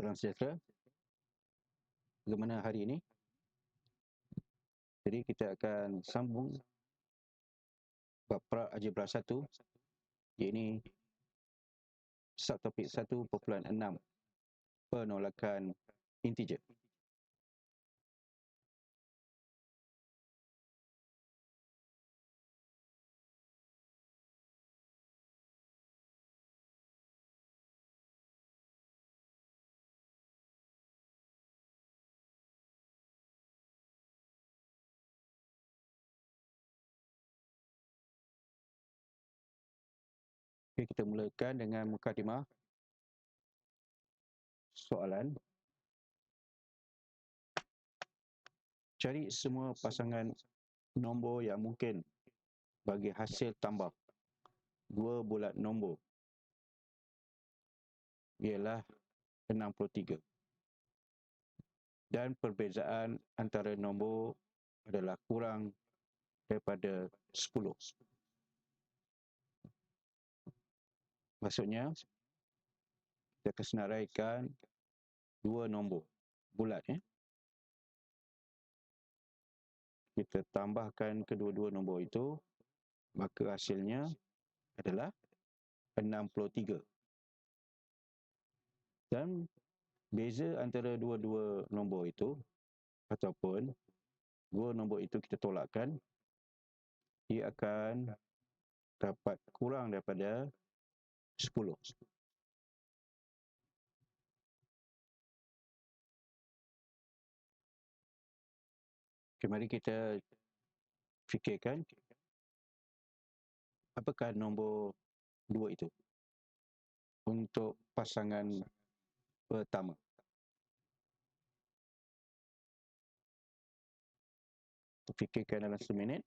Salam sejahtera. Bagaimana hari ini? Jadi kita akan sambung bab algebra 1, iaitu subtopik 1.6, penolakan integer. Okey, kita mulakan dengan mukadimah. Soalan: cari semua pasangan nombor yang mungkin bagi hasil tambah dua bulat nombor ialah 63 dan perbezaan antara nombor adalah kurang daripada 10. Maksudnya, kita akan senaraikan dua nombor bulat. Kita tambahkan kedua-dua nombor itu, maka hasilnya adalah 63. Dan beza antara dua-dua nombor itu, ataupun dua nombor itu kita tolakkan, ia akan dapat kurang daripada 10. Okay, mari kita fikirkan apakah nombor 2 itu untuk pasangan pertama. Fikirkan dalam seminit.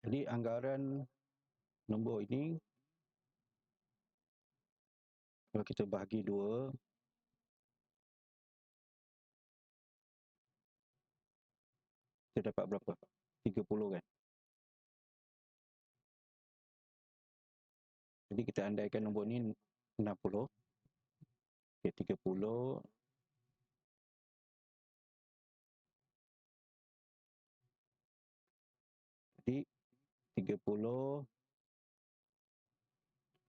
Jadi anggaran nombor ini, kalau kita bahagi 2, kita dapat berapa? 30 kan? Jadi kita andaikan nombor ni 60. Okay, 30 jadi 30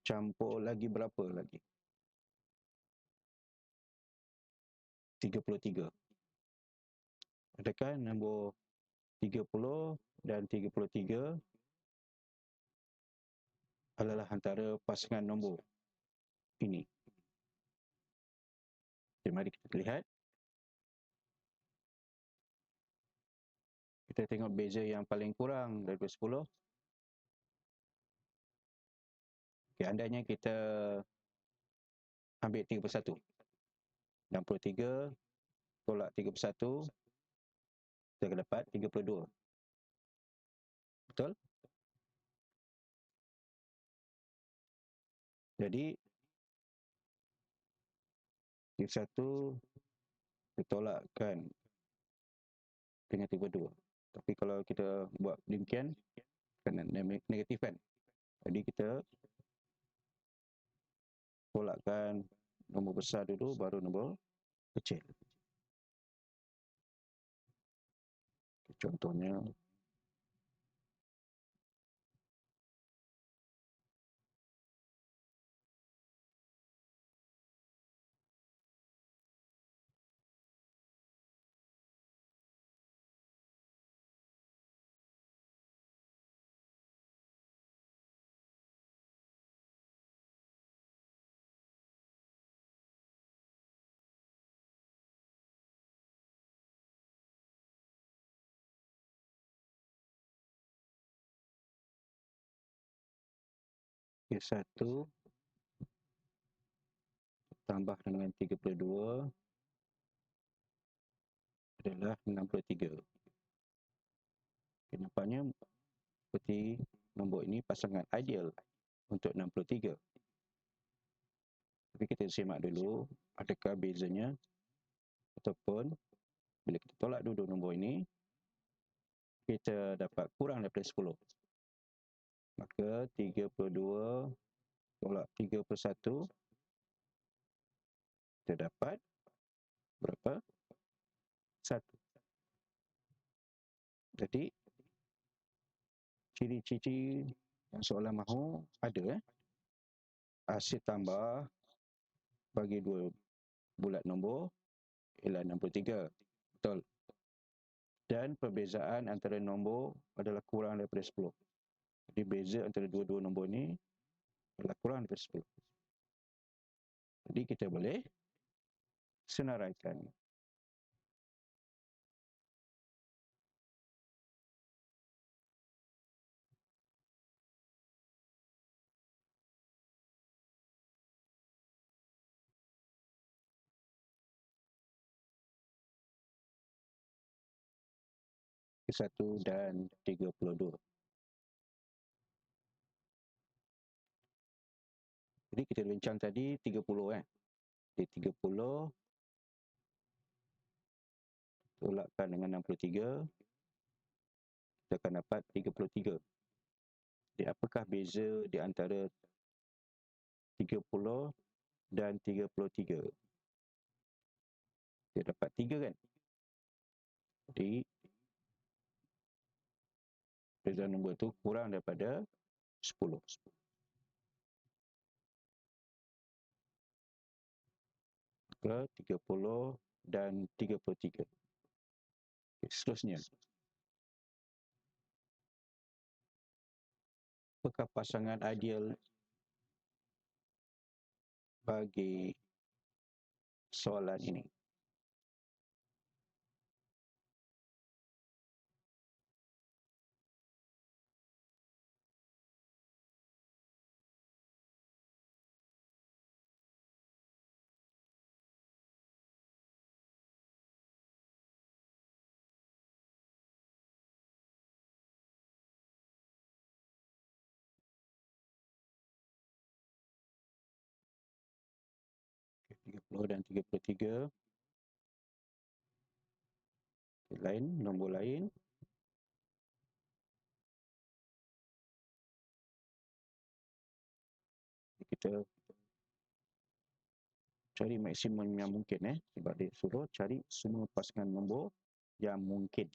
campur lagi berapa lagi? 33. Adakah nombor 30 dan 33 adalah antara pasangan nombor ini? Okay, mari kita lihat. Kita tengok beza yang paling kurang daripada 10. Okay, andainya kita ambil 31. 63 tolak 31, kita akan dapat 32. Betul? Jadi 31 ditolakkan dengan 32. Tapi kalau kita buat demikian, kena negatif kan? Jadi kita tolakkan nombor besar dulu, baru nombor kecil. Contohnya, 31 tambah dengan 32 adalah 63. Nampaknya seperti nombor ini pasangan ideal untuk 63. Tapi kita simak dulu adakah bezanya, ataupun bila kita tolak dulu nombor ini, kita dapat kurang daripada 10. Maka 32 tolak 31, kita dapat berapa? 1. Jadi ciri-ciri yang soalan mahu ada hasil tambah bagi dua bulat nombor ialah 63. Betul. Dan perbezaan antara nombor adalah kurang daripada 10. Jadi beza antara dua-dua nombor ni adalah kurang daripada 10. Jadi kita boleh senaraikan. Satu dan 32. Jadi kita bincang tadi 30 kan. Jadi 30 tolakkan dengan 63, kita akan dapat 33. Jadi apakah beza di antara 30 dan 33? Kita dapat 3 kan. Jadi beza nombor itu kurang daripada 10. Ke 30 dan 33. Seterusnya, apakah pasangan ideal bagi soalan ini? Okay, 30 dan 33. Lain, nombor lain. Kita cari maksimum yang mungkin sebab dia suruh cari semua pasangan nombor yang mungkin.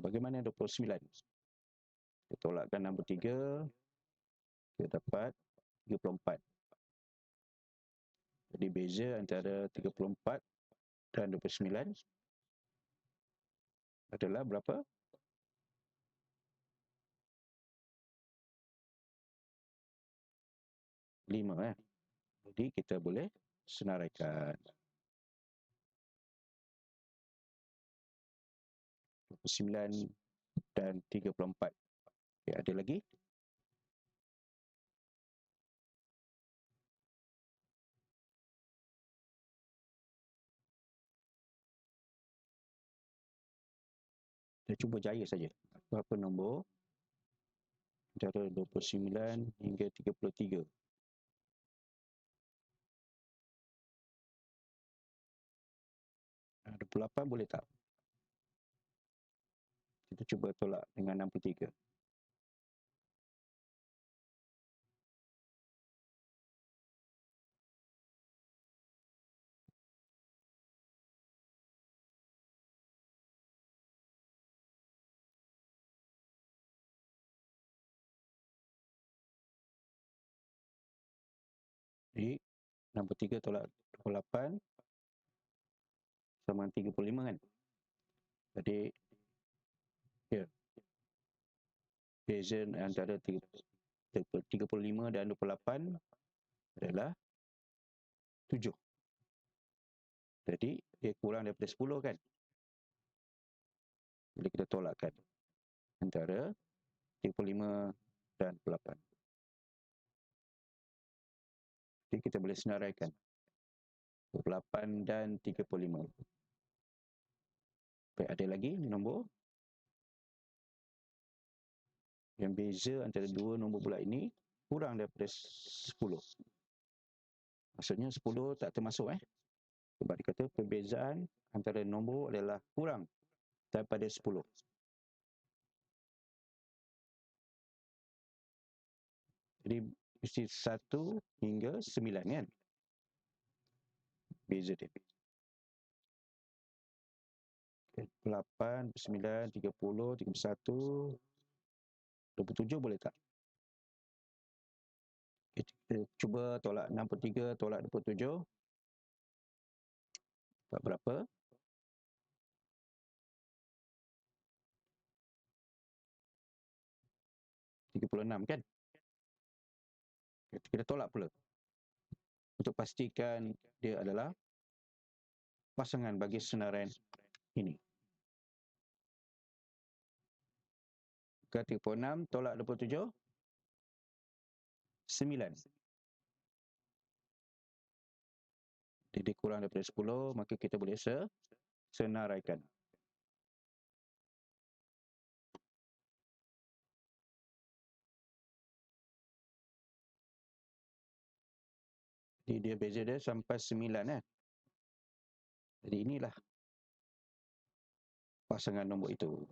Bagaimana 29? Kita tolakkan nombor 3, kita dapat 34. Jadi beza antara 34 dan 29 adalah berapa? 5. Jadi kita boleh senaraikan. 29 dan 34. Okay, ada lagi? Kita cuba jaya saja. Berapa nombor antara 29 hingga 33? Nah, 28 boleh tak? Kita cuba tolak dengan 63. Jadi 63 tolak 28 sama 35 kan? Jadi ya, beza antara 35 dan 28 adalah 7. Jadi dia kurang daripada 10 kan? Jadi kita tolakkan antara 35 dan 8. Jadi kita boleh senaraikan 28 dan 35. Baik, ada lagi nombor yang beza antara dua nombor bulat ini kurang daripada 10. Maksudnya 10 tak termasuk sebab dia kata perbezaan antara nombor adalah kurang daripada 10. Jadi mesti 1 hingga 9 kan beza dia. 8, 9, 30, 31, 27 boleh tak? Kita cuba tolak 63, tolak 27. Dapat berapa? 36 kan? Kita tolak pula untuk pastikan dia adalah pasangan bagi senaraian ini. Ke 36 tolak 27, 9. Jadi kurang daripada 10, maka kita boleh senaraikan. Jadi dia beza dia sampai 9 Jadi inilah pasangan nombor itu.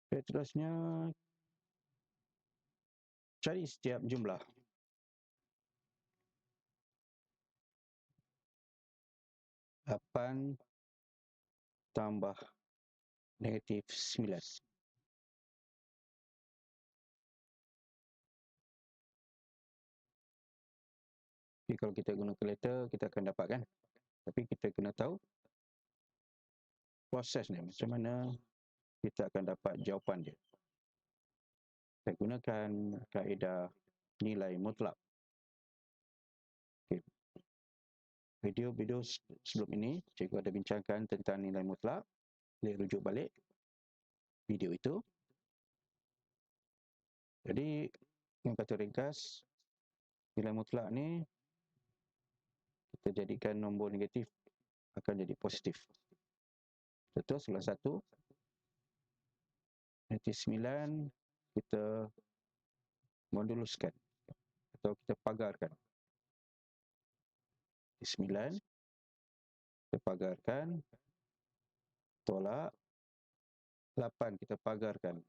Seterusnya, cari setiap jumlah. 8 tambah negatif 9. Jadi kalau kita guna kalkulator, kita akan dapatkan. Tapi kita kena tahu prosesnya, macam mana kita akan dapat jawapan dia. Kita gunakan kaedah nilai mutlak. Okay. Video-video sebelum ini, cikgu ada bincangkan tentang nilai mutlak. Boleh rujuk balik video itu. Jadi, yang kata ringkas, nilai mutlak ni kita jadikan nombor negatif akan jadi positif. Contoh salah satu, negatif 9 kita moduluskan atau kita pagarkan. 9 kita pagarkan, tolak 8 kita pagarkan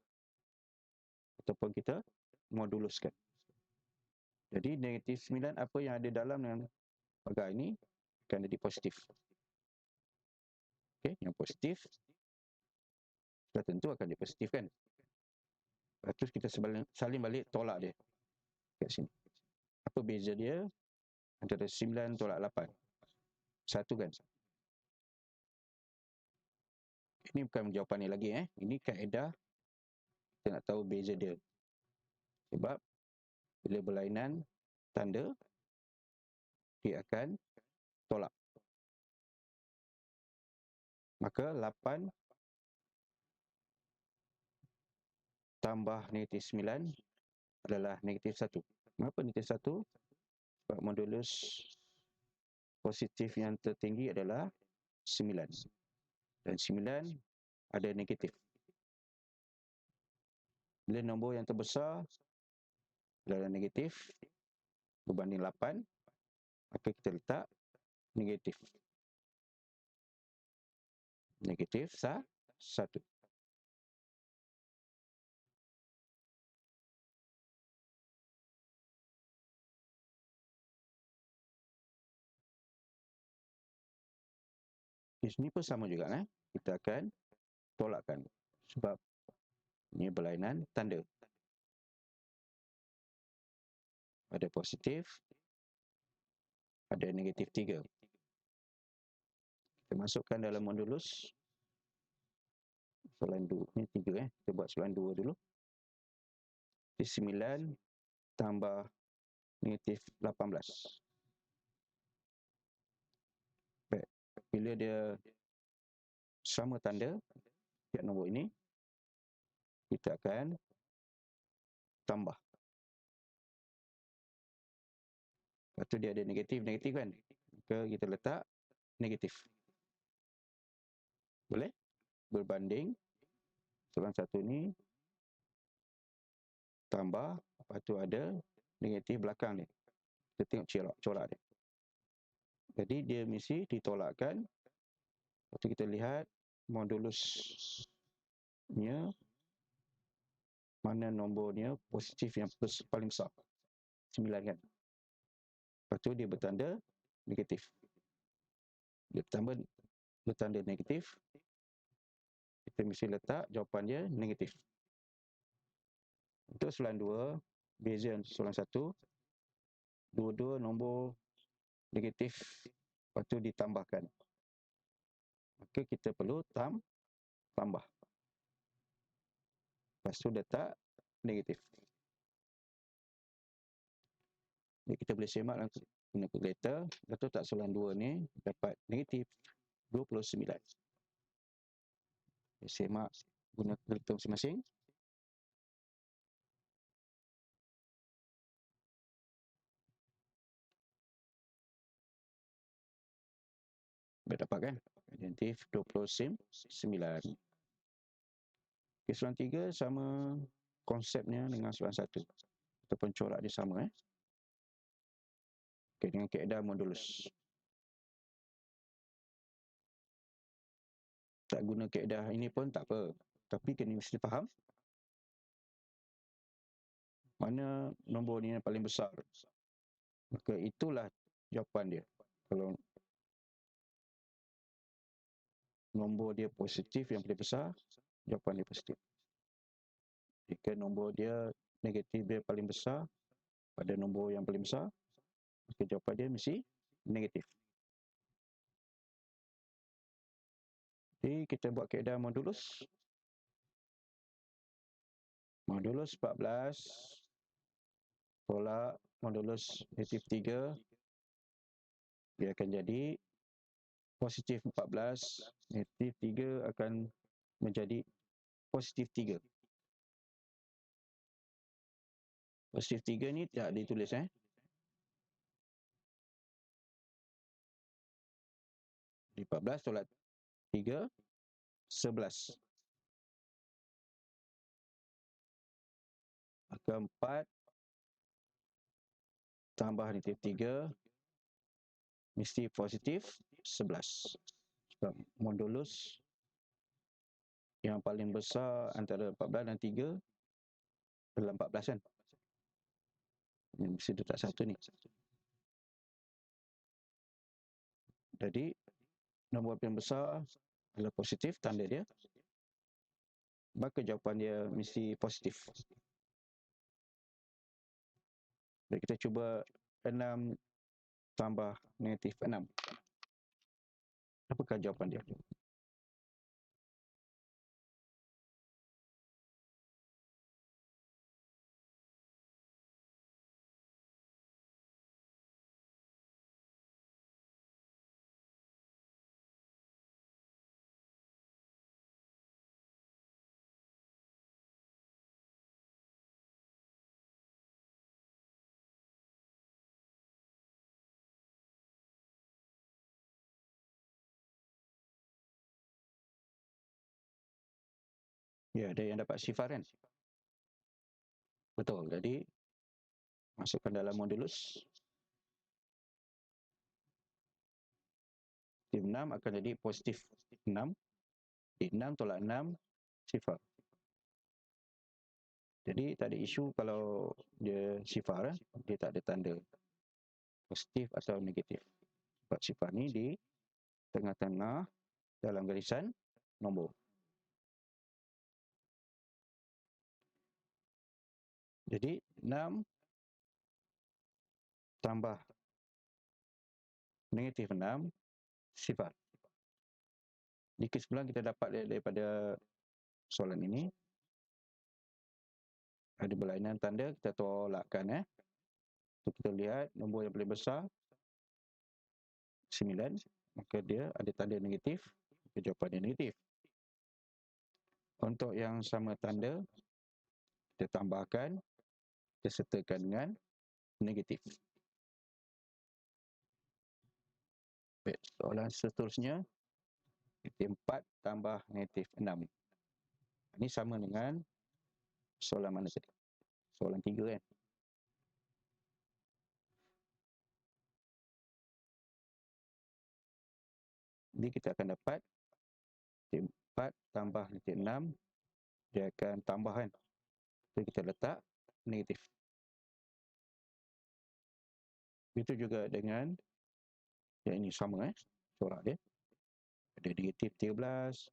ataupun kita moduluskan. Jadi negatif 9 apa yang ada dalam yang pagar ini akan jadi positif. Okey, yang positif sudah tentu akan jadi positif kan. Lepas tu kita salin balik tolak dia kat sini. Apa beza dia antara 9 tolak 8? Satu kan? Ini bukan jawapan ni lagi Ini kaedah kita nak tahu beza dia. Sebab bila berlainan tanda dia akan tolak. Maka 8 tambah negatif 9 adalah negatif 1. Mengapa negatif 1? Sebab modulus positif yang tertinggi adalah 9. Dan 9 ada negatif. Bila nombor yang terbesar adalah negatif berbanding 8, maka kita letak negatif. Negatif 1. Di sini pun sama juga kita akan tolakkan sebab ini berlainan tanda. Ada positif, ada negatif 3. Kita masukkan dalam modulus soalan 2, ni 3 kita buat soalan 2 dulu. 9 tambah negatif 18. Baik. Bila dia sama tanda pihak nombor ini, kita akan tambah. Lepas tu dia ada negatif kan, maka kita letak negatif. Boleh? Berbanding soalan 1 ni tambah, lepas tu ada negatif belakang ni. Kita tengok corak dia. Jadi dia mesti ditolakkan. Lepas tu kita lihat modulusnya, mana nombornya positif yang paling besar. 9 kan. Lepas tu dia bertanda negatif. Dia bertanda negatif, kita mesti letak jawapan dia negatif. Untuk soalan 2, beza soalan 1, dua-dua nombor negatif, lepas tu ditambahkan. Maka kita perlu tambah. Lepas tu letak negatif. Jadi kita boleh semak guna kalkulator. Lepas tu tak soalan 2 ni dapat negatif 29. Semak guna kalkulator masing-masing. Dapat kan? Negatif 29. Okay, soalan 3 sama konsepnya dengan soalan 1. Ataupun corak dia sama. Okay, dengan kaedah modulus. Tak guna kaedah ini pun tak apa. Tapi kena mesti faham mana nombor ni yang paling besar. Maka itulah jawapan dia. Kalau nombor dia positif yang paling besar, jawapan dia positif. Jika nombor dia negatif dia paling besar pada nombor yang paling besar, maka jawapan dia mesti negatif. Jadi kita buat kaedah modulus. Modulus 14 tolak modulus negatif 3, dia akan jadi positif 14, negatif 3 akan menjadi positif 3. Positif 3 ni tak ditulis Di 14 tolak 3, 11. Maka 4 tambah negatif 3 mesti positif 11. Sebab modulus yang paling besar antara 14 dan 3 adalah 14 kan. Mesti letak 1 ni. Jadi nombor yang besar adalah positif, tanda dia. Maka jawapan dia mesti positif. Jadi kita cuba 6 tambah negatif 6. Apakah jawapan dia? Ya, ada yang dapat sifar kan? Betul. Jadi masukkan dalam modulus. 6 akan jadi positif 6. 6 tolak 6 sifar. Jadi tak ada isu kalau dia sifar, dia tak ada tanda positif atau negatif. Sebab sifar ni di tengah-tengah dalam garisan nombor. Jadi 6 tambah negatif 6 sifar. Di kesimpulan kita dapat daripada soalan ini, ada berlainan tanda, kita tolakkan. Kita lihat nombor yang paling besar 9, maka dia ada tanda negatif, maka jawapan dia negatif. Untuk yang sama tanda, kita tambahkan, kita sertakan dengan negatif. Baik, soalan seterusnya, negatif 4 tambah negatif 6. Ini sama dengan soalan mana tadi? Soalan 3 kan? Jadi kita akan dapat negatif 4 tambah negatif 6, dia akan tambah kan? Jadi kita letak negatif. Itu juga dengan yang ini sama corak dia. Ada negatif 13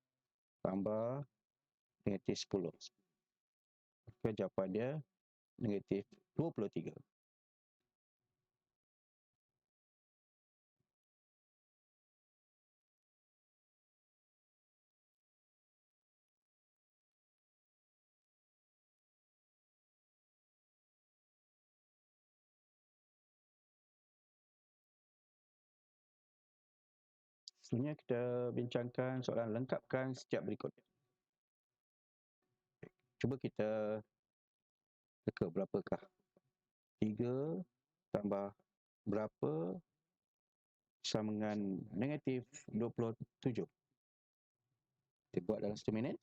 tambah negatif 10. Maka jawapan dia negatif 23. Seterusnya kita bincangkan soalan lengkapkan setiap berikut. Cuba kita teka berapakah 3 tambah berapa sama dengan negatif 27. Kita buat dalam 1 minit.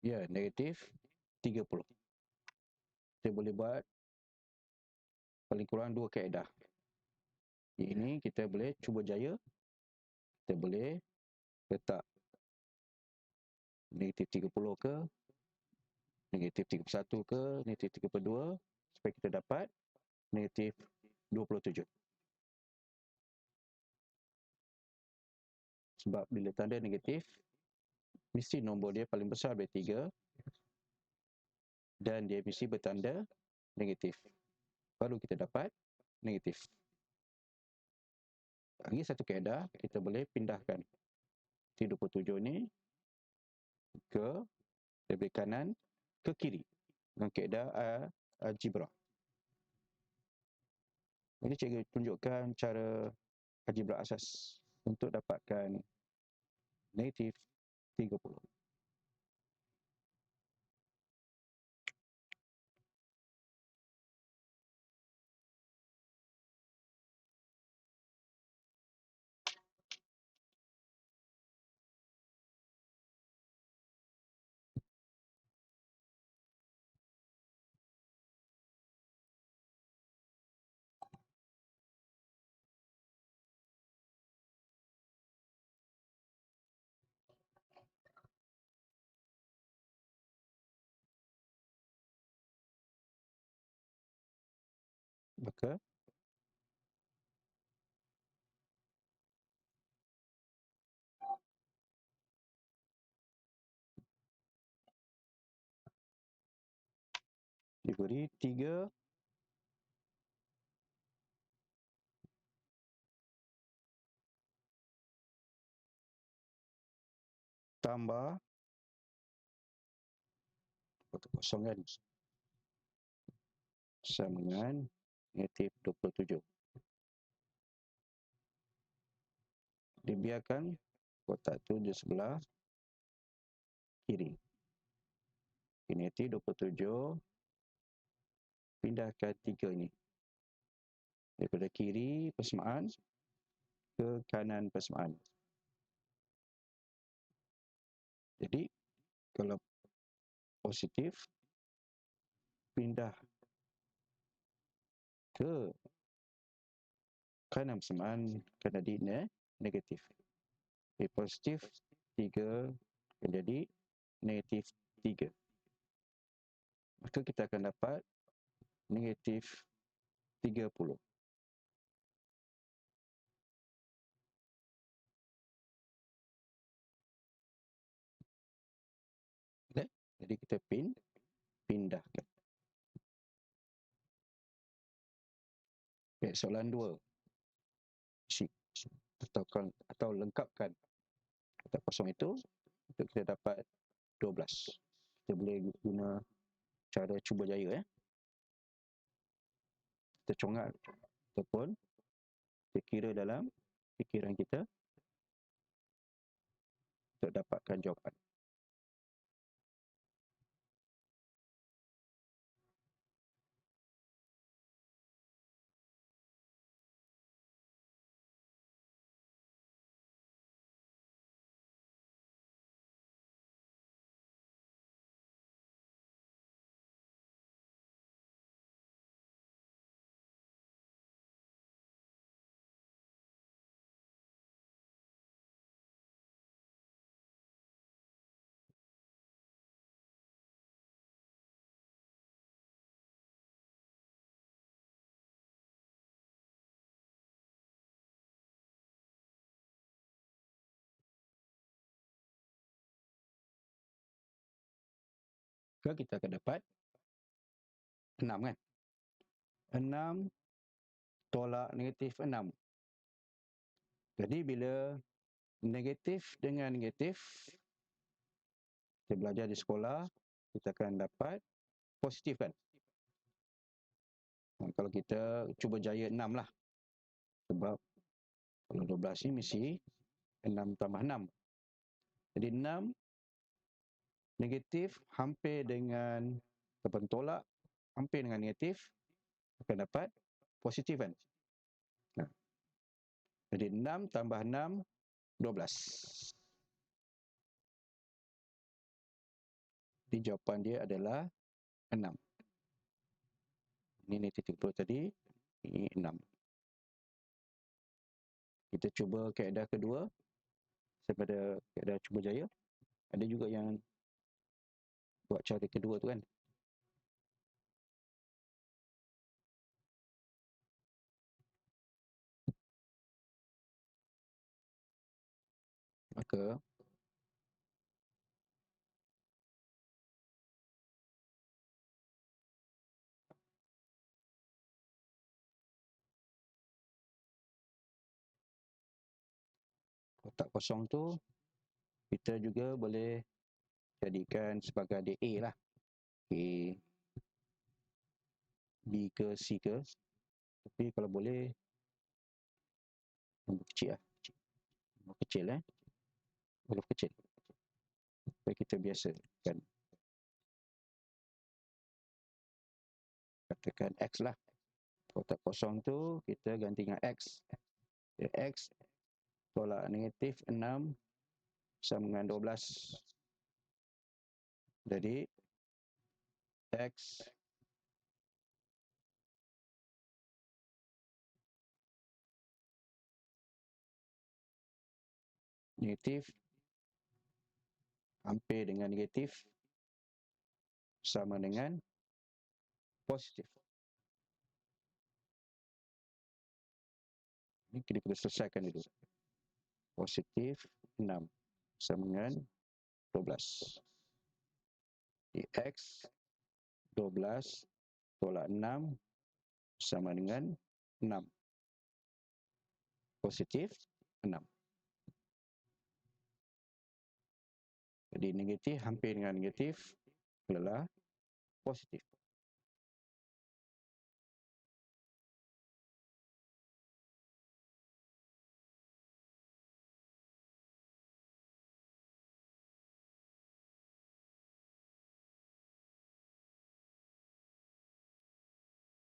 Ya, negatif 30. Kita boleh buat paling kurang 2 kaedah. Ini kita boleh cuba jaya. Kita boleh letak negatif 30 ke, negatif 31 ke, negatif 32 supaya kita dapat negatif 27. Sebab bila tanda negatif, mesti nombor dia paling besar dari 3 dan dia mesti bertanda negatif. Baru kita dapat negatif. Lagi satu kaedah, kita boleh pindahkan 27 ni ke dari kanan ke kiri dengan kaedah algebra. Jadi cikgu tunjukkan cara algebra asas untuk dapatkan negatif 30. Maka diberi 3 tambah kosong kan sama dengan negatif 27. Dibiarkan kotak tu di sebelah kiri. Negatif 27 pindahkan 3 ni daripada kiri persamaan ke kanan persamaan. Jadi kalau positif pindah ke kanan persamaan akan jadi negatif. Jadi positif 3 akan jadi negatif 3. maka kita akan dapat negatif 30. Okay? Jadi kita pindahkan. Okay, soalan 2. Atau lengkapkan kotak kosong itu untuk kita dapat 12. Kita boleh guna cara cuba jaya. Kita congak ataupun kita kira dalam fikiran kita untuk dapatkan jawapan. Maka kita akan dapat 6 kan? 6 tolak negatif 6. Jadi bila negatif dengan negatif, kita belajar di sekolah, kita akan dapat positif kan? Kalau kita cuba jaya 6 lah. Sebab kalau 12 ni mesti 6 tambah 6. Jadi 6 negatif hampir dengan ataupun tolak hampir dengan negatif akan dapat positif kan? Nah. Jadi 6 tambah 6, 12. Jadi jawapan dia adalah 6. Ini negatif 30 tadi, ini 6. Kita cuba kaedah kedua daripada kaedah cuba jaya. Ada juga yang buat cara kedua tu kan. Maka kotak kosong tu kita juga boleh jadikan sebagai ada A lah. A, B ke C ke. Tapi kalau boleh nombor kecil lah. Nombor kecil huruf kecil. Supaya kita biasakan. Katakan X lah. Kotak kosong tu kita ganti dengan X. X tolak negatif 6 sama dengan 12. Jadi X negatif hampir dengan negatif sama dengan positif. Ini kita selesaikan dulu. Positif 6 sama dengan 12. Di X 12 tolak 6 sama dengan 6. Positif 6. Jadi negatif hampir dengan negatif adalah positif.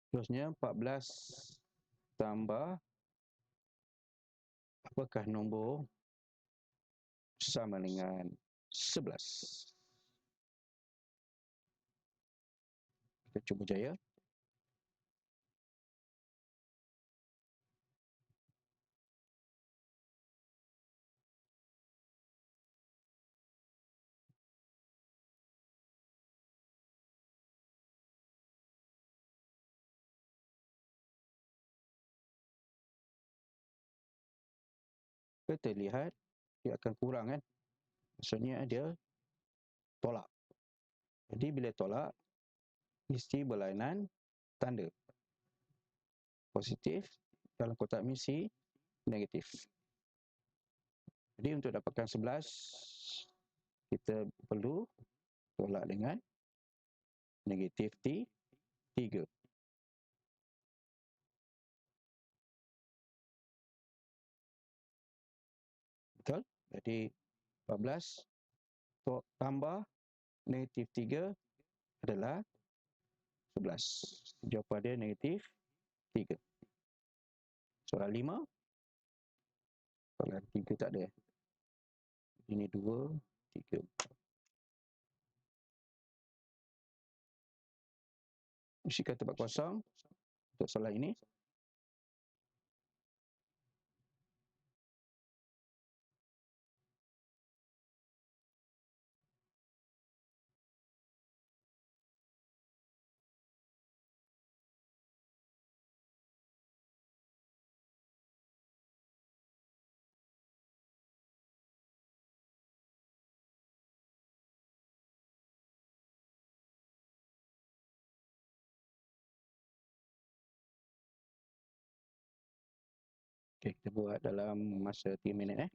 Terusnya 14 tambah apakah nombor sama dengan 11. Kita cuba jaya. kita lihat dia akan kurang kan. Maksudnya dia tolak. Jadi bila tolak, mesti berlainan tanda. Positif dalam kotak misi, negatif. Jadi untuk dapatkan 11, kita perlu tolak dengan negatif 3. Betul? Jadi 14 tambah negatif 3 adalah 11. Jawapan dia negatif 3. Soalan 5. Soalan 3 tak ada. Ini 2, 3. Isikan tempat kosong untuk soalan ini. Okey, kita buat dalam masa 3 minit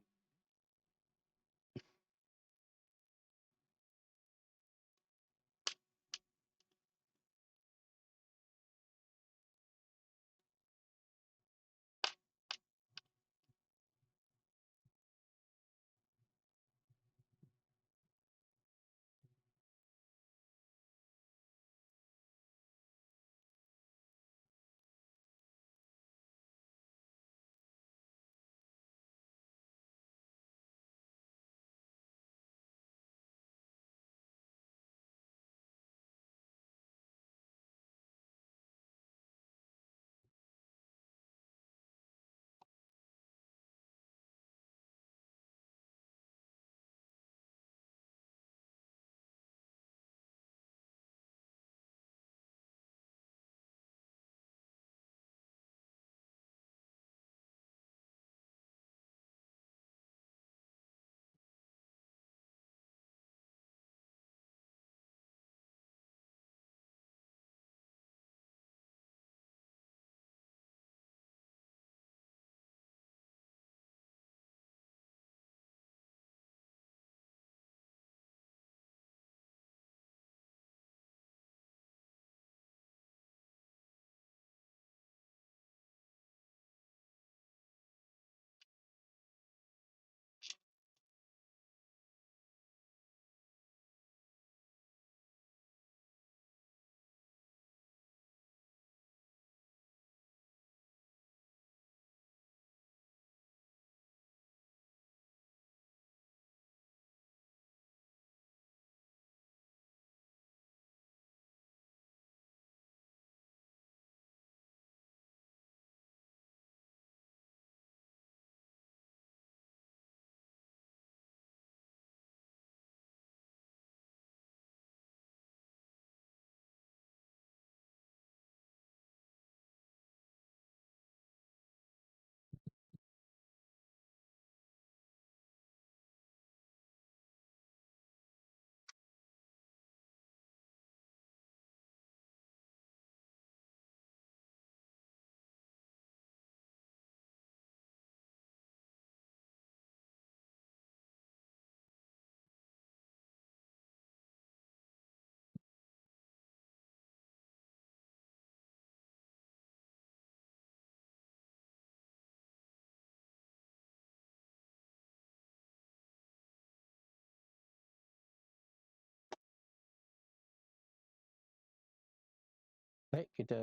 Baik, kita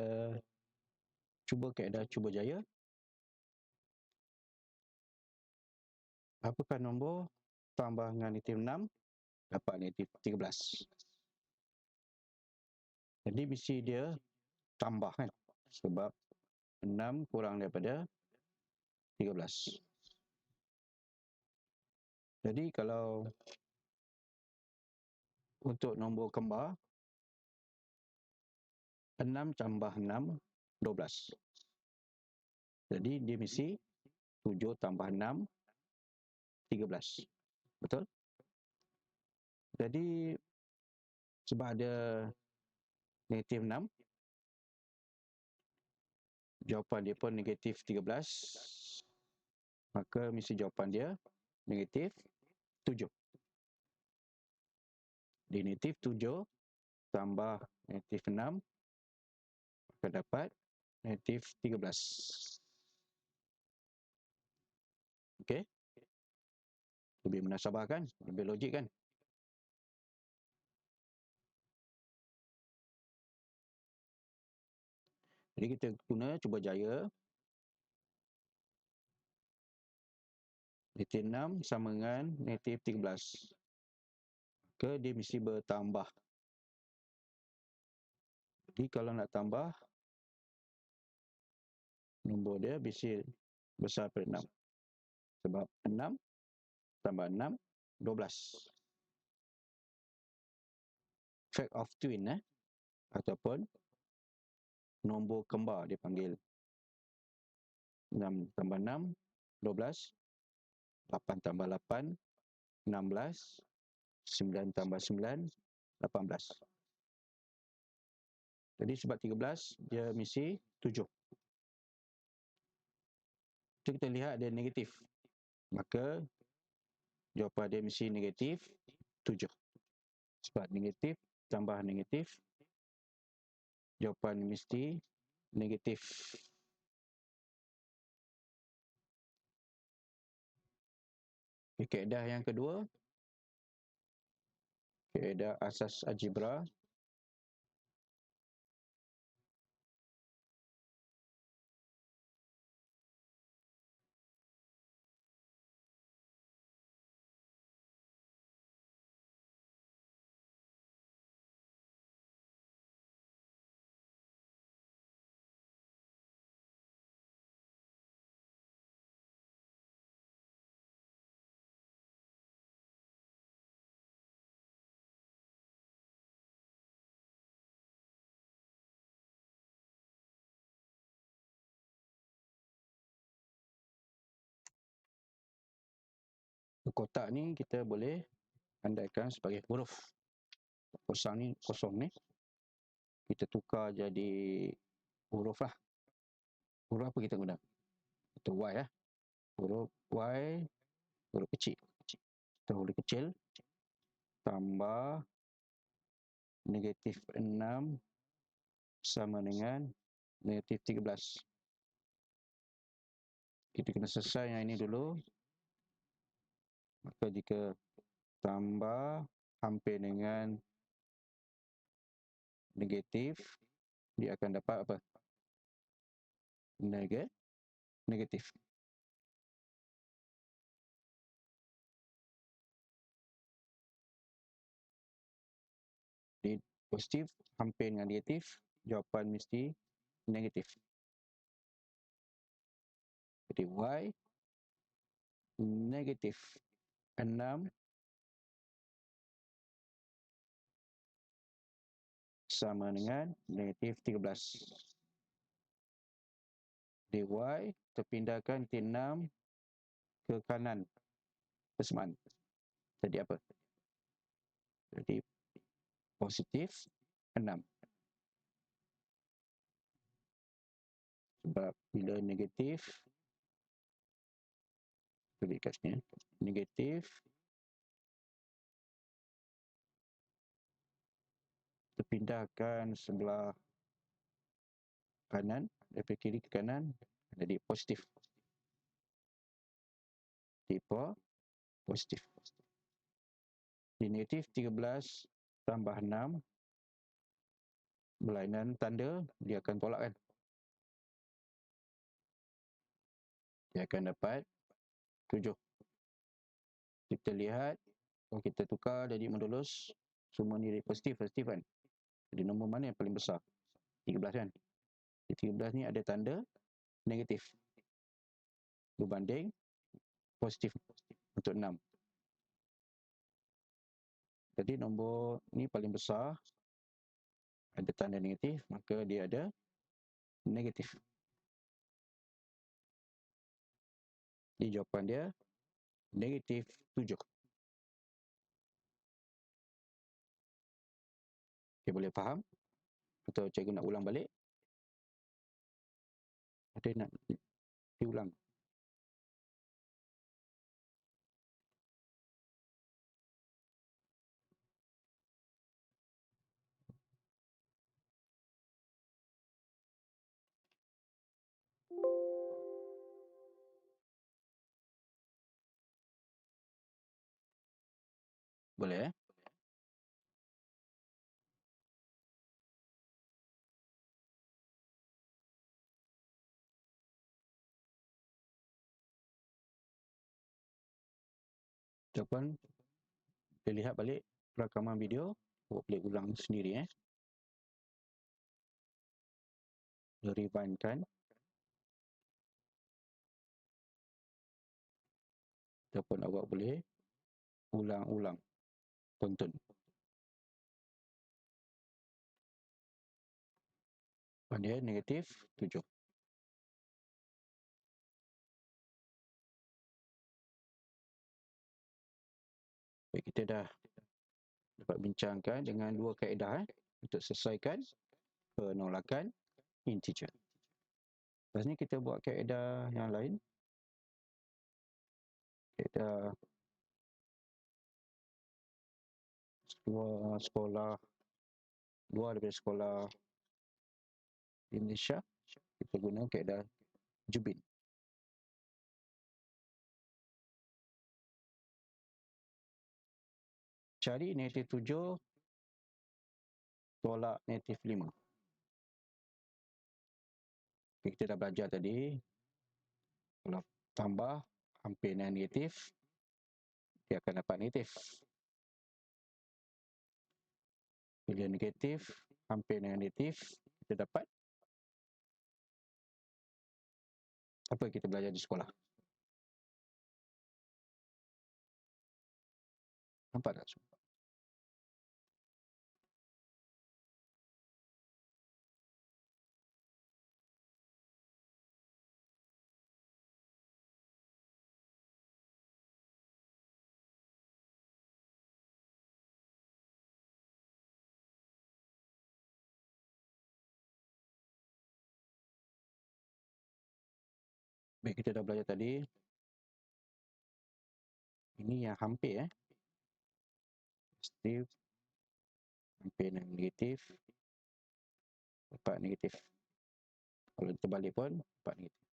cuba kaedah cuba jaya. Apakah nombor tambah dengan negatif 6 dapat negatif 13? Jadi mesti dia tambah kan, sebab 6 kurang daripada 13. Jadi kalau untuk nombor kembar, 6 tambah 6, 12. Jadi dia mesti 7 tambah 6, 13. Betul? Jadi sebab ada negatif 6, jawapan dia pun negatif 13, maka mesti jawapan dia negatif 7. Negatif 7 tambah negatif 6 akan dapat negatif 13. Okey? Lebih munasabah kan? Lebih logik kan? Jadi kita guna cuba jaya. Negatif 6 sama dengan negatif 13. Maka dia mesti bertambah. Jadi kalau nak tambah, nombor dia mesti besar daripada 6. Sebab 6 tambah 6, 12. Fact of twin ataupun nombor kembar dipanggil. 6 tambah 6, 12. 8 tambah 8, 16. 9 tambah 9, 18. Jadi sebab 13, dia mesti 7. Itu kita lihat dia negatif. Maka jawapan dia mesti negatif 7. Sebab negatif tambah negatif, jawapan mesti negatif. Kaedah yang kedua, kaedah asas algebra. Kotak ni kita boleh andaikan sebagai huruf. Kosong ni kita tukar jadi huruf lah. Huruf apa kita guna? Itu Y Huruf Y, huruf kecil. Huruf kecil tambah negatif 6 sama dengan negatif 13. Kita kena selesai yang ini dulu. Maka jika tambah hampir dengan negatif, dia akan dapat apa? Negatif. Jadi positif hampir dengan negatif, jawapan mesti negatif. Jadi Y negatif 6 sama dengan negatif 13. Dy terpindahkan negatif 6 ke kanan persamaan. Jadi apa? Jadi positif 6. Sebab bila negatif, tulis kat sini, negatif terpindahkan sebelah kanan, dari kiri ke kanan, jadi positif. Jadi positif. Jadi negatif 13 tambah 6, berlainan tanda, dia akan tolak kan? Dia akan dapat 7. Kita lihat, kalau kita tukar jadi modulus, semua ni positif kan? Jadi nombor mana yang paling besar? 13 kan? Jadi 13 ni ada tanda negatif berbanding positif untuk 6. Jadi nombor ni paling besar, ada tanda negatif, maka dia ada negatif. Jadi jawapan dia negatif 7. Okay, boleh faham? Atau cikgu nak ulang balik? Ada nak diulang? Boleh eh? Ataupun kita lihat balik rakaman video, boleh ulang sendiri eh. Rewind kan. Ataupun awak boleh ulang-ulang tonton. Dia negatif 7. Baik, kita dah dapat bincangkan dengan dua kaedah untuk selesaikan penolakan integer. Lepas ni kita buat kaedah yang lain. Kaedah dua daripada sekolah di Malaysia, kita guna kaedah Jubin. Cari negatif 7 tolak negatif 5. Kita dah belajar tadi, kalau tambah hampir dengan negatif, dia akan dapat negatif. Bila negatif hampir dengan negatif, kita dapat apa yang kita belajar di sekolah. Nampak tak? Baik, kita dah belajar tadi. Ini yang hampir positif hampir dengan negatif, dapat negatif. Kalau terbalik pun dapat negatif.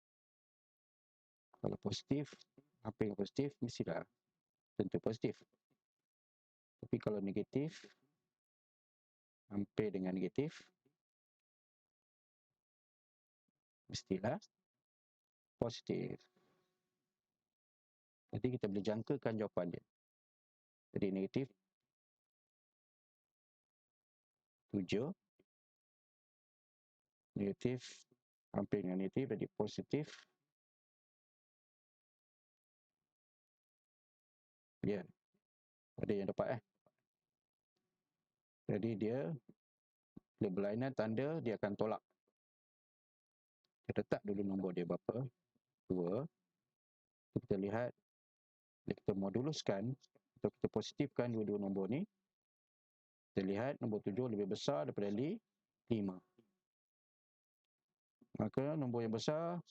Kalau positif, hampir dengan positif, mestilah tentu positif. Tapi kalau negatif, hampir dengan negatif, mestilah positif. Jadi kita boleh jangkakan jawapan dia. Jadi negatif 7, negatif hampir dengan negatif, jadi positif. Ya, ada yang dapat Jadi dia bila berlainan tanda, dia akan tolak. Kita letak dulu nombor dia berapa, 2. Kita lihat, kita moduluskan atau kita positifkan dua-dua nombor ni. Kita lihat nombor 7 lebih besar daripada 5. Maka nombor yang besar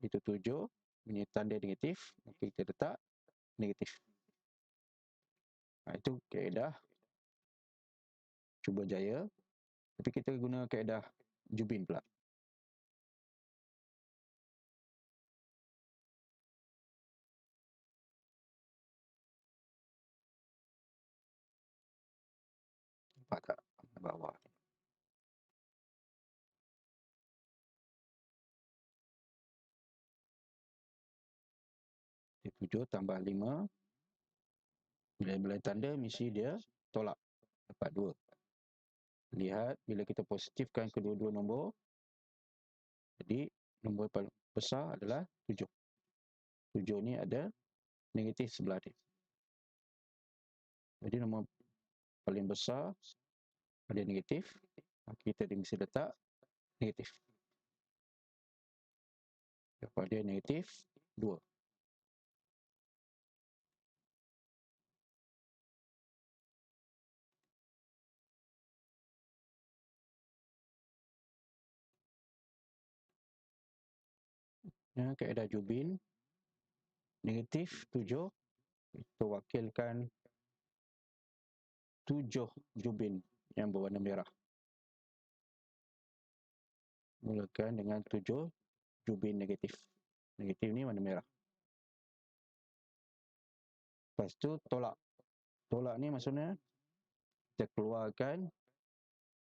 itu 7, punya tanda negatif, maka kita letak negatif. Itu kaedah cuba jaya, tapi kita guna kaedah Jubin pula. Nampak tak bawah? 7 tambah 5, bila tanda mesti dia tolak, dapat 2. Lihat bila kita positifkan kedua-dua nombor, jadi nombor paling besar adalah 7. 7 ni ada negatif sebelah dia. Jadi nombor paling besar ada negatif, kita mesti letak negatif. Dapat dia negatif 2. kaedah Jubin, negatif 7 itu wakilkan 7 Jubin yang berwarna merah. Mulakan dengan 7 Jubin negatif. Negatif ni warna merah. Lepas tu tolak. Tolak ni maksudnya kita keluarkan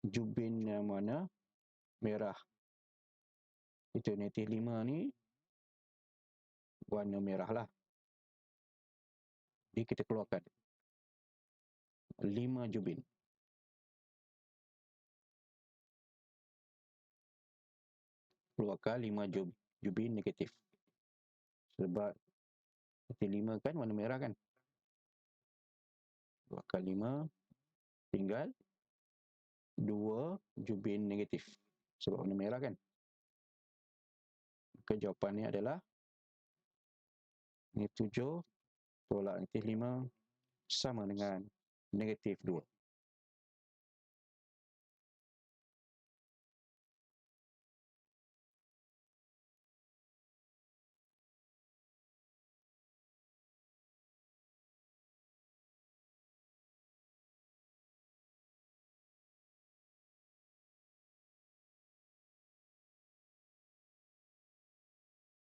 Jubin yang mana merah. Itu negatif 5 ni warna merah lah. Jadi kita keluarkan 5 Jubin. Keluarkan 5 Jubin negatif. Sebab negatif 5 kan warna merah kan. Keluarkan 5, tinggal 2 Jubin negatif. Sebab warna merah kan. Maka jawapannya adalah negatif 7 tolak negatif 5 sama dengan negatif 2.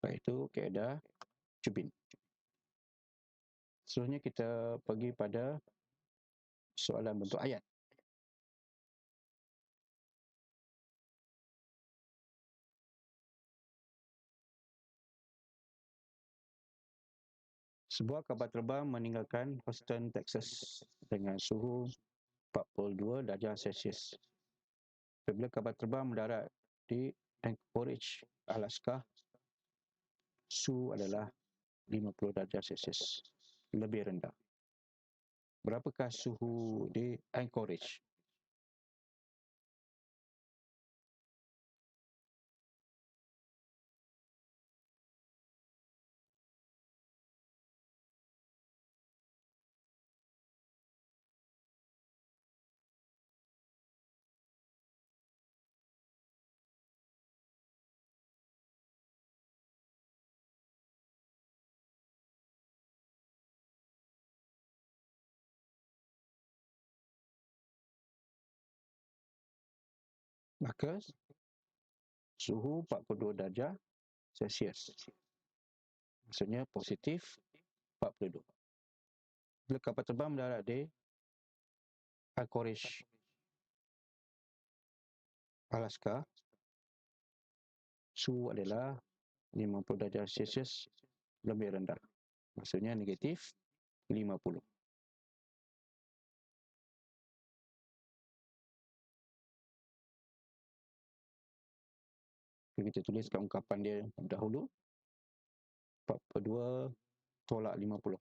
Baik, itu kaedah Jubin. Seterusnya kita pergi pada soalan bentuk ayat. Sebuah kapal terbang meninggalkan Houston, Texas dengan suhu 42 darjah Celsius. Apabila kapal terbang mendarat di Anchorage, Alaska, suhu adalah 50 darjah Celsius, lebih rendah. Berapakah suhu di Anchorage? Maka suhu 42 darjah Celsius. Maksudnya positif 42. Bila kapal terbang mendarat di Anchorage, Alaska, suhu adalah 50 darjah Celsius lebih rendah. Maksudnya negatif 50. Kita tuliskan ungkapan dia dahulu. 42 tolak 50.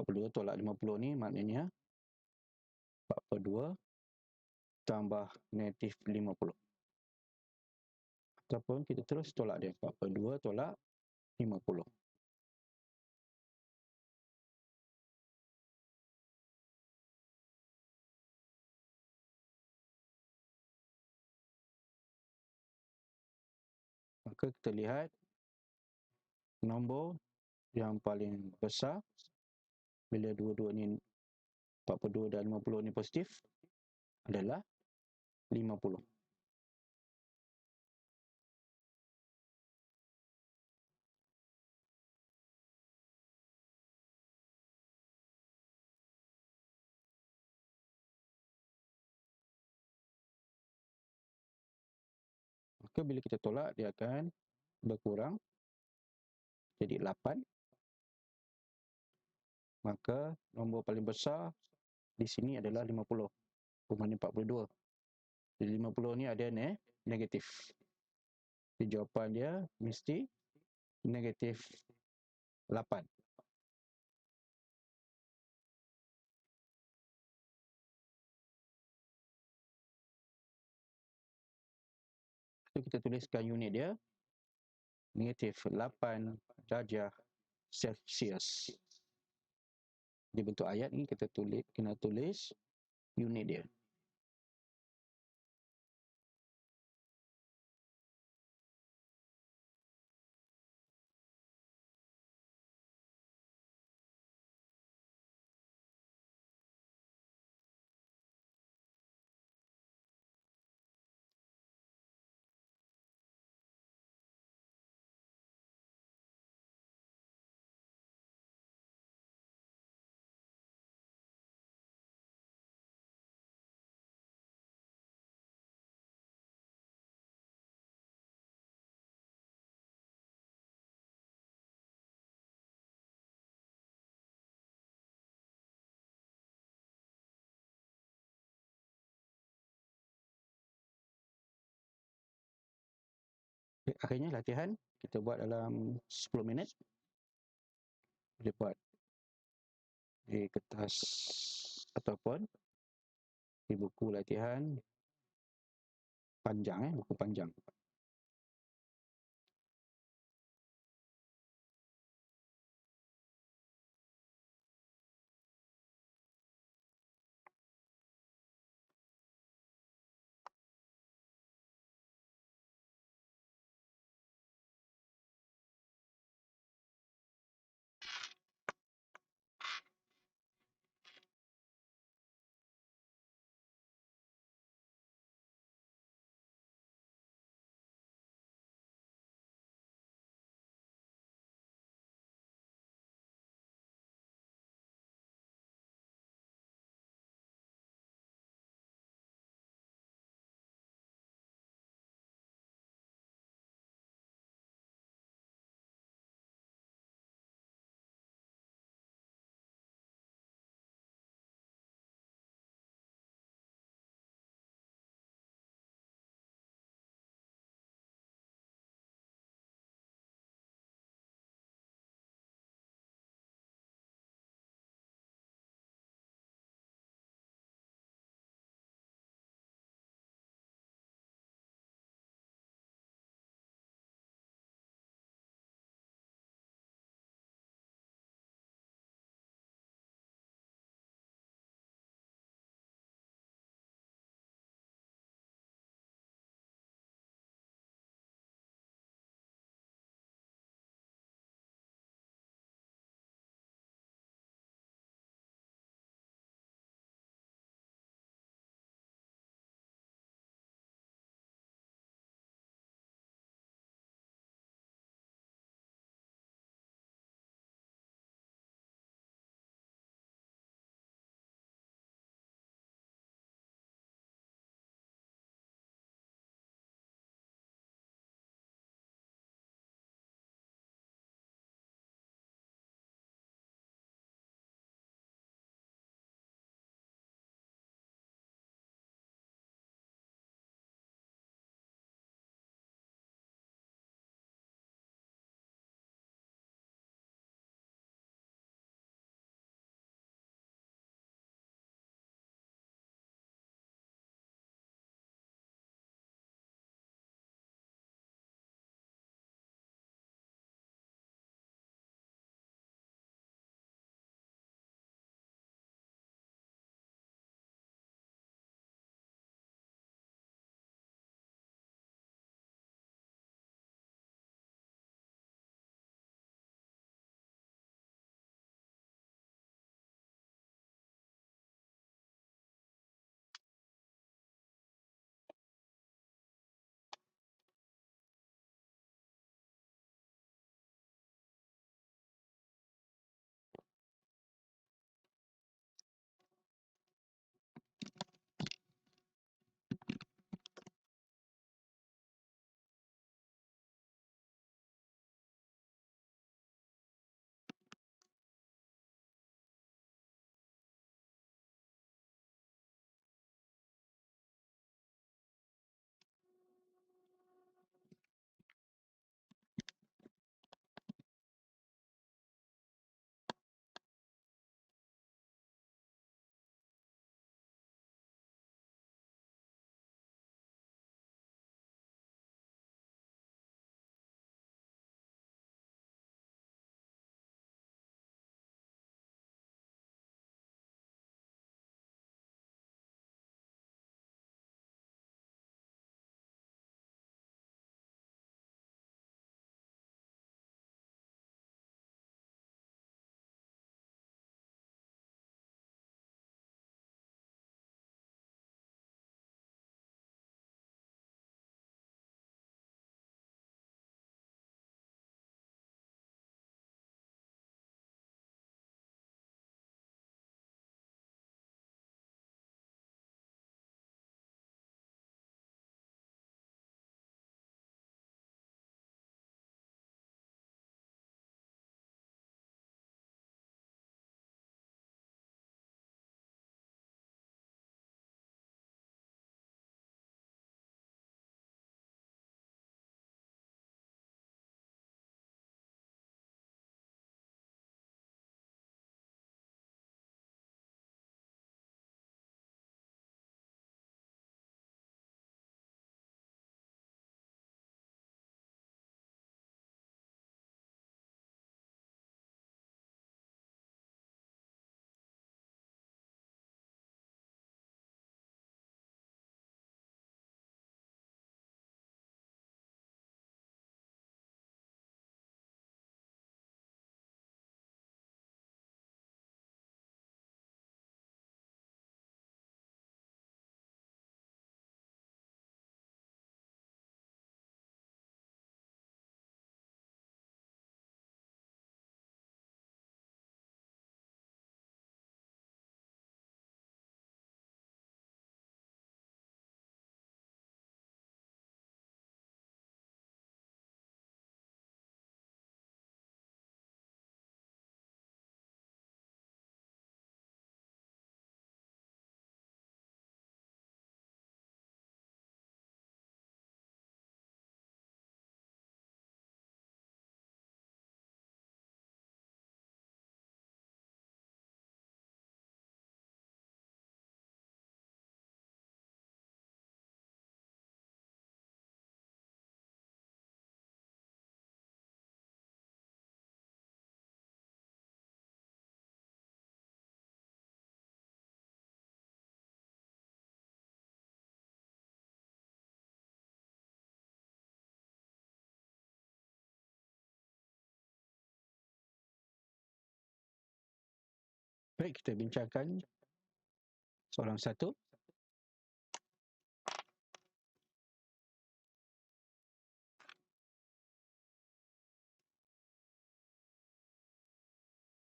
Dua tolak 50 ni maknanya 42 tambah negatif 50. Ataupun kita terus tolak dia. 42 tolak 50. Maka kita lihat nombor yang paling besar bila dua-dua ni 42 dan 50 ni positif adalah 50. Maka bila kita tolak, dia akan berkurang jadi 8. Maka nombor paling besar di sini adalah 50 berbanding 42. Jadi 50 ni ada negatif. Jadi jawapan dia mesti negatif 8. Kita tuliskan unit dia negatif 8 darjah Celsius. Di bentuk ayat ni kita kena tulis unit dia. Akhirnya latihan kita buat dalam 10 minit. Boleh buat di kertas ataupun di buku latihan panjang, buku panjang. Baik, kita bincangkan soalan satu.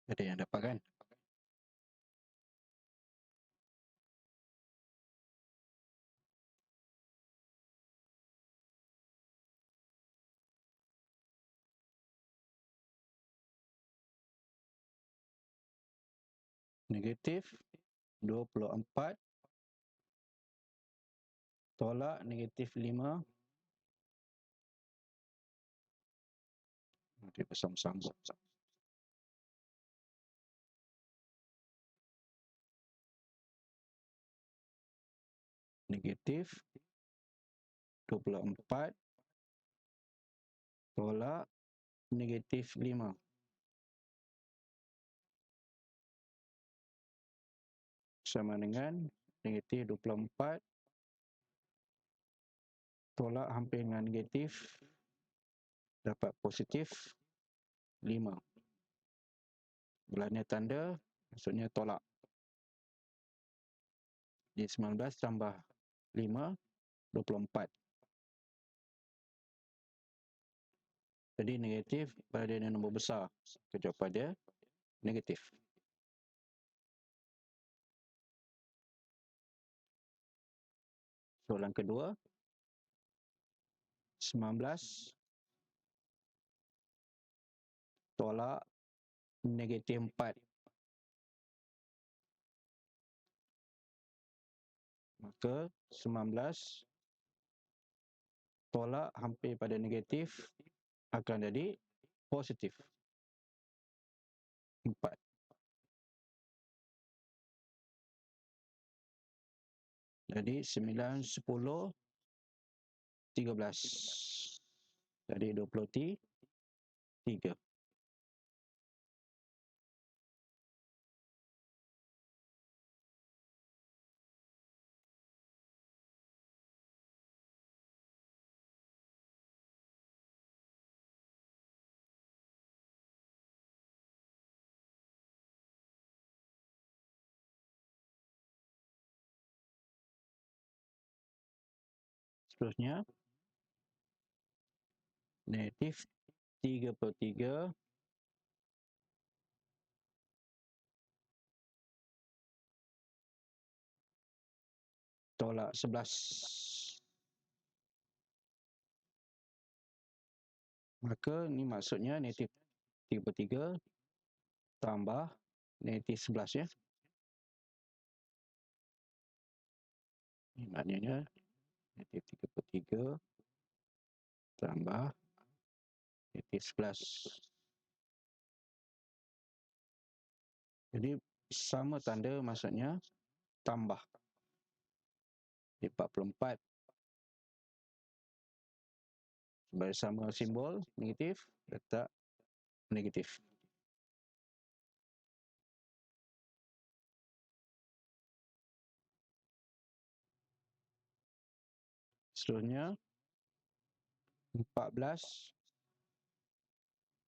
Ada yang dapat kan? Negatif 24 tolak negatif 5. Nanti bersama-sama. Negatif 24 tolak negatif 5. Sama dengan negatif 24 tolak hampir dengan negatif, dapat positif 5. Belanja tanda maksudnya tolak. Jadi 19 tambah 5, 24. Jadi negatif berada di nombor besar. Kita jawab pada negatif. Soalan kedua. 19 tolak negatif 4. Maka 19 tolak hampir pada negatif akan jadi positif 4. Jadi 9, 10, 13. Jadi 23. Seterusnya, negatif 33 tolak 11. Maka ni maksudnya negatif 33 tambah negatif 11 ya. Ini maknanya negatif 33 tambah negatif 11. Jadi sama tanda maksudnya tambah. Jadi 44 sebagai sama simbol negatif, letak negatif. Seterusnya 14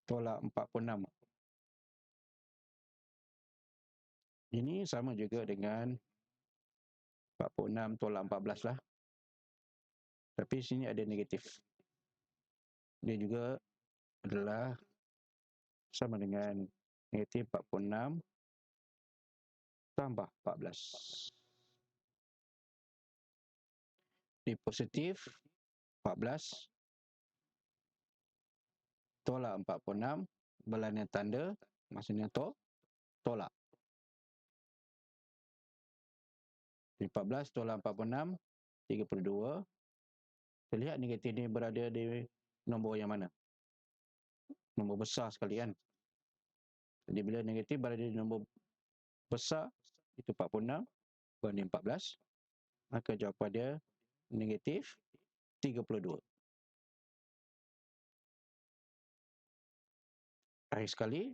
tolak 46. Ini sama juga dengan 46 tolak 14 lah. Tapi sini ada negatif. Dia juga adalah sama dengan negatif 46 tambah 14. Ini positif 14 tolak 46, belanja tanda maksudnya tolak. 14 tolak 46, 32. Kita lihat negatif ini berada di nombor yang mana? Nombor besar sekali kan? Jadi bila negatif berada di nombor besar, itu 46 banding 14, maka jawapan dia negatif 32. Akhir sekali,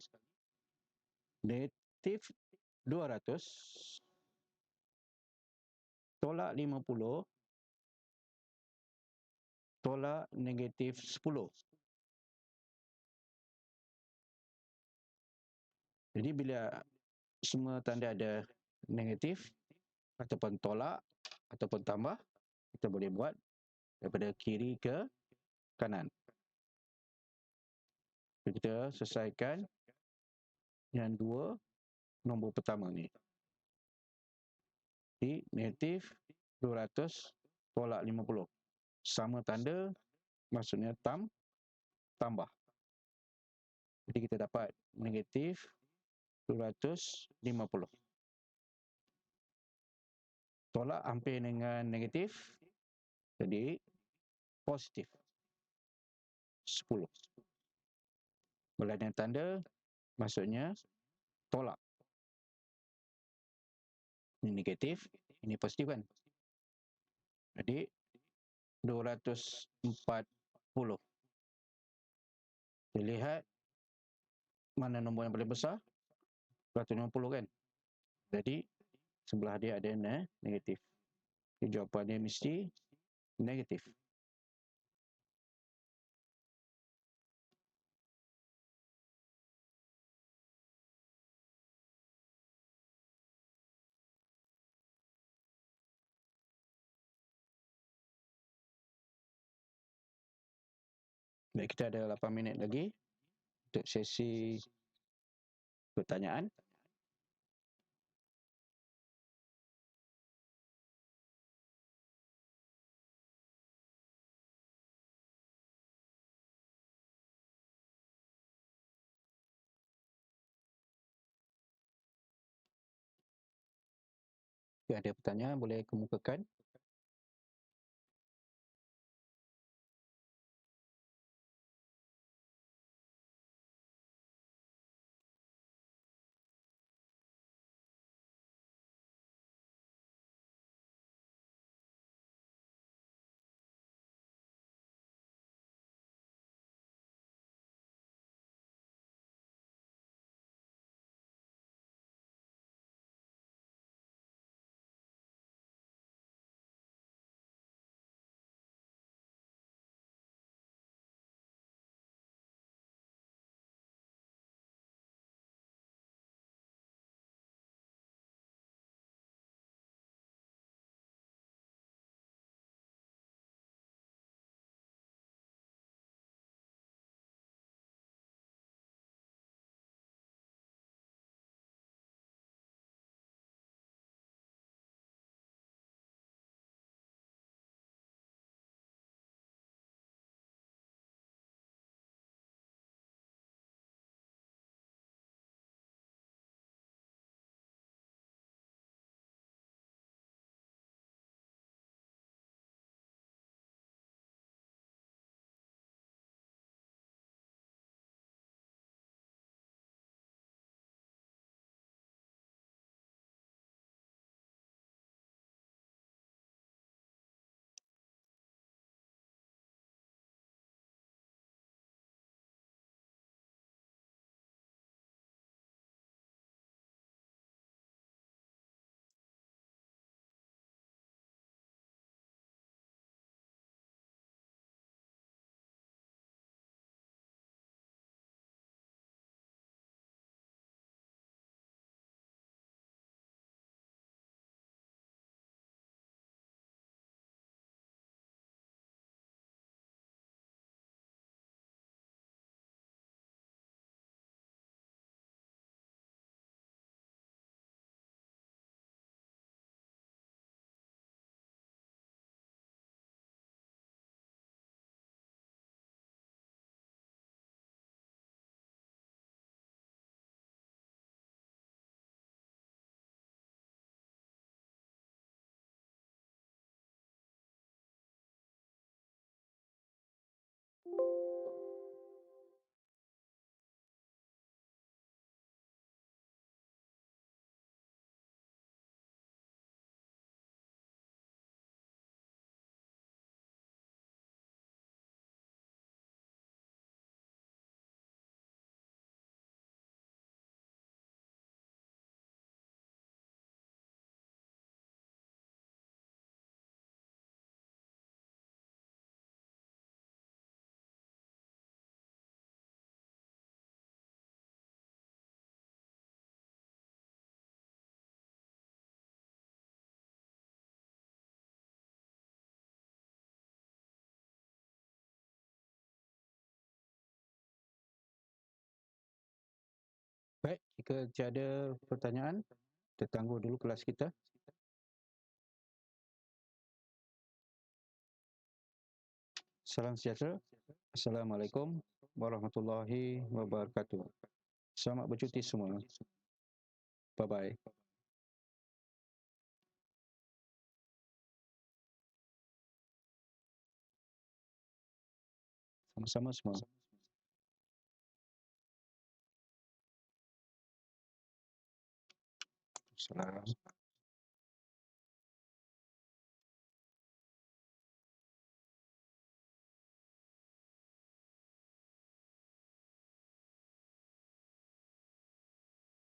negatif 200 tolak 50 tolak negatif 10. Jadi bila semua tanda ada negatif ataupun tolak ataupun tambah, kita boleh buat daripada kiri ke kanan. Kita selesaikan yang dua nombor pertama ni. Jadi negatif 200 tolak 50. Sama tanda, maksudnya tambah. Jadi kita dapat negatif 250. Tolak hampir dengan negatif, jadi positif 10. Berlainan tanda, maksudnya tolak. Ini negatif, ini positif kan? Jadi 240. Kita lihat mana nombor yang paling besar? 250 kan? Jadi sebelah dia ada negatif. Jadi jawapannya mesti negatif. Baik, kita ada 8 minit lagi untuk sesi pertanyaan. Jika ada pertanyaan, boleh kemukakan. Baik, jika tiada pertanyaan, kita tangguh dulu kelas kita. Salam sejahtera. Assalamualaikum warahmatullahi wabarakatuh. Selamat bercuti semua. Bye-bye. Sama-sama semua. Salam.